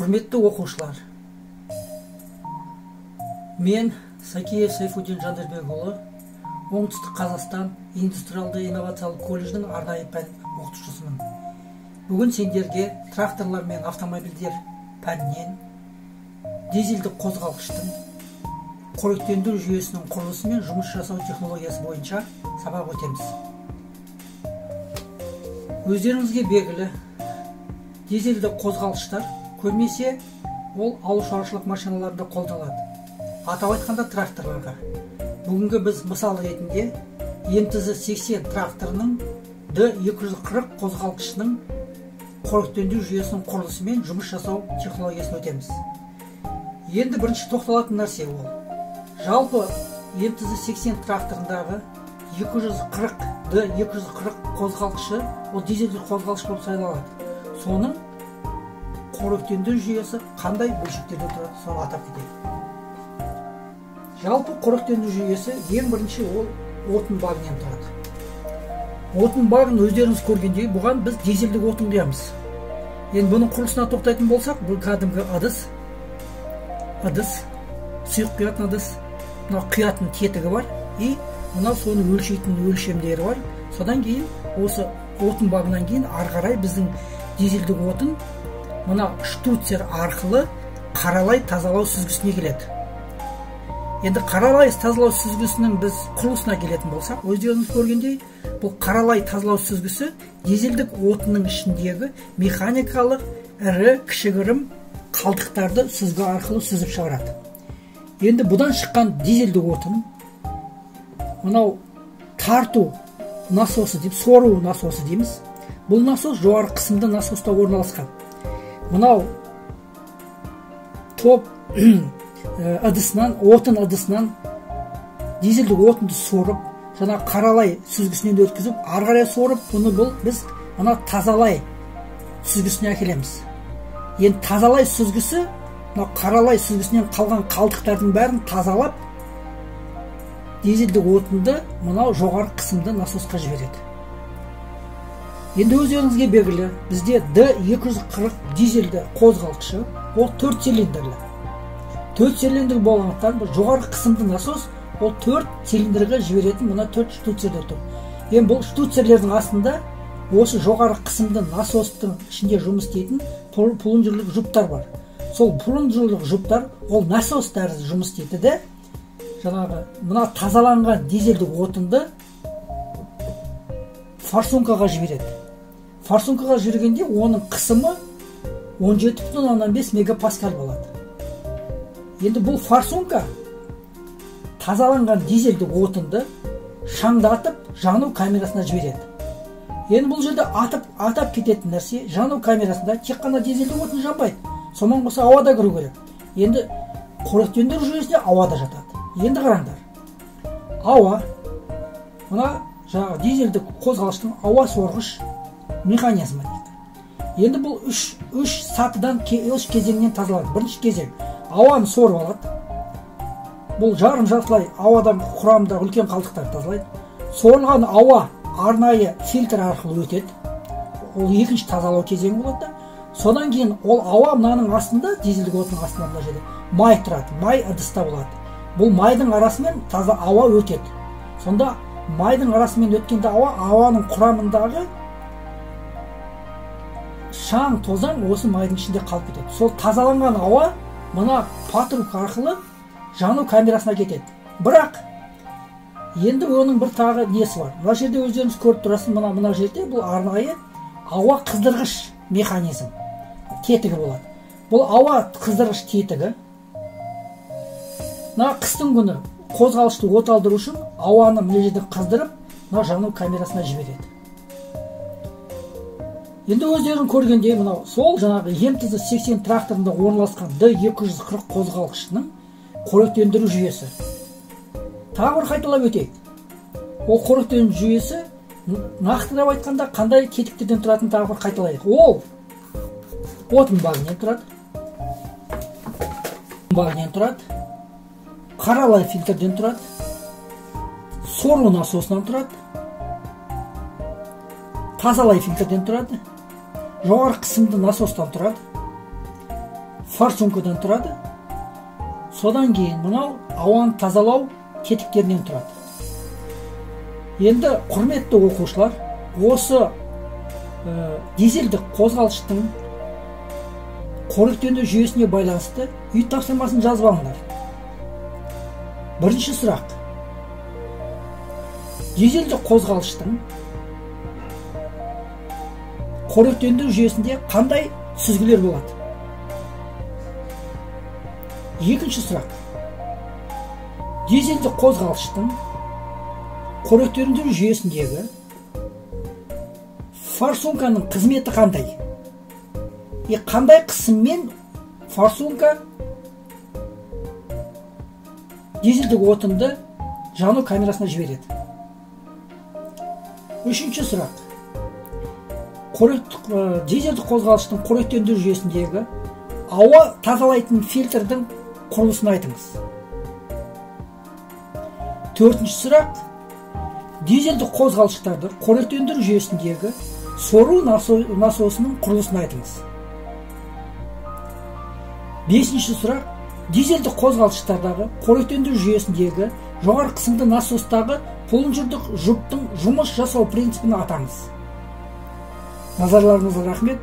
Құрметті оқушылар, мен Сакеев Сайфуддин Жандербекұлы, Оңтүстік Қазақстан индустриалды инновациялық колледждің арнайы пән оқытушысымын. Бүгін сендерге тракторлар мен автомобильдер пәнінен дизельдік қозғалғыштың қоректендіру жүйесінің құрылысы мен жұмыс жасау технологиясы бойынша сабақ өтеміз. Өздеріңізге белгілі, дизельдік қозғалғыштар көбінесе ол ауыл шаруашылық машиналарында қолданылады. Атап айтқанда тракторларға. Бүгінгі біз мысал ретінде МТЗ-80 тракторының D240 қозғалғышының қоректендіру жүйесінің құрылысы мен жұмыс жасау технологиясын өтеміз. Енді бірінші тоқталатын нәрсе ол. Жалпы МТЗ-80 тракторындағы D240 қозғалғышы ол дизельдік қозғалғыш болып саналады. Соның қоректендіру жүйесі қандай бөлшектерден тұрады, соны атап кетейік. Жалпы қоректендіру жүйесі ең бірінші ол отын багынан тұрады. Отын багын өздеріңіз көргендей, бұған біз дизельдік отын құямыз. Енді бұның құрылысына тоқтайтын болсақ, бұл кәдімгі ыдыс, сұйық құятын ыдыс, мына құятын тетігі бар, и мына соны өлшейтін өлшемдері бар. Содан кейін осы отын багынан кейін ары қарай біздің дизельдік отын мына штуцер арқылы қаралай тазалау сүзгісіне келеді. Енді қаралай тазалау сүзгісінің біз құрылысына келетін болсақ, өздеріңіз көргендей, бұл қаралай тазалау сүзгісі дизельдік отынның ішіндегі механикалық ірі кішігірім қалдықтарды сүзгі арқылы сүзіп шығарады. Енді бұдан шыққан дизельдік отын мынау тарту насосы деп, сору насосы дейміз. Бұл насос жоғары қысымды насоста орналасқан. Мынау топ ыдысынан, отын ыдысынан дизельдік отынды сорып, жаңа қаралай сүзгісінен өткізіп, ары қарай сорып, бұны біз мына тазалай сүзгісіне әкелеміз. Енді тазалай сүзгісі, мына қаралай сүзгісінен қалған қалдықтардың бәрін тазалап, дизельдік отынды мынау жоғары қысымды насосқа жібереді. Енді өздеріңізге белгілі, бізде D240 дизельді қозғалғышы, ол 4 цилиндрлі. 4 цилиндр болғандықтан жоғары қысымды насос ол 4 цилиндрге жіберетін мына 4 штуцерлер тұр. Енді бұл штуцерлердің астында осы жоғары қысымды насостың ішінде жұмыс істейтін плунжерлік жұптар бар. Сол плунжерлік жұптар ол насос тәрізді жұмыс істейді де, жаңағы мына тазаланған дизельдік отынды форсункаға жібереді. Форсункаға жібергенде оның қысымы 17,5 мегапаскаль болады. Енді бұл форсунка тазаланған дизельдік отынды шаңдатып жану камерасына жібереді. Енді бұл жерде атап кететін нәрсе, жану камерасында тек қана дизельдік отын жанбайды. Сонымен қоса ауада кіру керек. Енді қоректендіру жүйесінде ауада жатады. Енді қараңдар. Ауа, мына жаңағы дизельдік қозғалғыштың ауа сорғыш механизмі дейді. Енді бұл үш сатыдан, үш кезеңнен тазаланады. Бірінші кезең ауаны сорып алады. Бұл жарым жартылай ауадан құрамында үлкен қалдықтар тазалайды. Сорылған ауа арнайы фильтр арқылы өтеді. Ол екінші тазалау кезеңі болады. Содан кейін ол ауа мынаның астында, дизельдік отынның астында мына жерде май тұрады. Май ыдыста болады. Бұл майдың арасымен таза ауа өтеді. Сонда майдың арасымен өткенде ауаның құрамындағы шаң, тозаң осы майдың ішінде қалып кетеді. Сол тазаланған ауа мына патрубка арқылы жану камерасына кетеді. Бірақ енді оның бір тағы несі бар. Мына жерде өздеріңіз көріп тұрасыз, мына жерде бұл арнайы ауа қыздырғыш механизм, тетігі болады. Бұл ауа қыздырғыш тетігі мына қыстың күні қозғалышты от алдыру үшін ауаны мына жерде қыздырып, мына жану камерасына жібереді. Енді өздерің көргенде мынау сол жаңағы МТЗ-80 тракторында орналасқан D240 қозғалғышының қоректендіру жүйесі. Тағы бір қайталап өтейік. Ол қоректендіру жүйесі нақтылап айтқанда қандай тетіктерден тұратынын тағы бір қайталайық. Ол отын багынан тұрады. Қаралай фильтрден тұрады, сору насосынан тұрады, тазалай фильтрден тұрады, жоғары қысымды насостан тұрады, форсункадан тұрады. Содан кейін мынау ауаны тазалау тетіктерінен тұрады. Енді құрметті оқушылар, осы дизельдік қозғалыштың қоректену жүйесіне байланысты үй тапсырмасын жазып алыңдар. Бірінші сұрақ. Дизельдік қозғалыштың қоректендіру жүйесінде қандай сүзгілер болады? Екінші сұрақ. Дизельдік қозғалыштың қоректендіру жүйесіндегі форсунканың қызметі қандай? Қандай қысыммен форсунка дизельдік отынды жану камерасына жібереді? Үшінші сұрақ. Дизельдік қозғалыштың қоректендіру жүйесіндегі ауа тазалайтын фильтрдің құрылысын айтыңыз. Төртінші сұрақ. Дизельдік қозғалыштарды қоректендіру жүйесіндегі сору насосының құрылысын айтыңыз. Бесінші сұрақ. Дизельдік қозғалыштардағы қоректендіру жүйесіндегі жоғары қысымды насостағы плунжерлік жұптың жұмыс жасау принципін атаңыз. Назарларыңызға рахмет.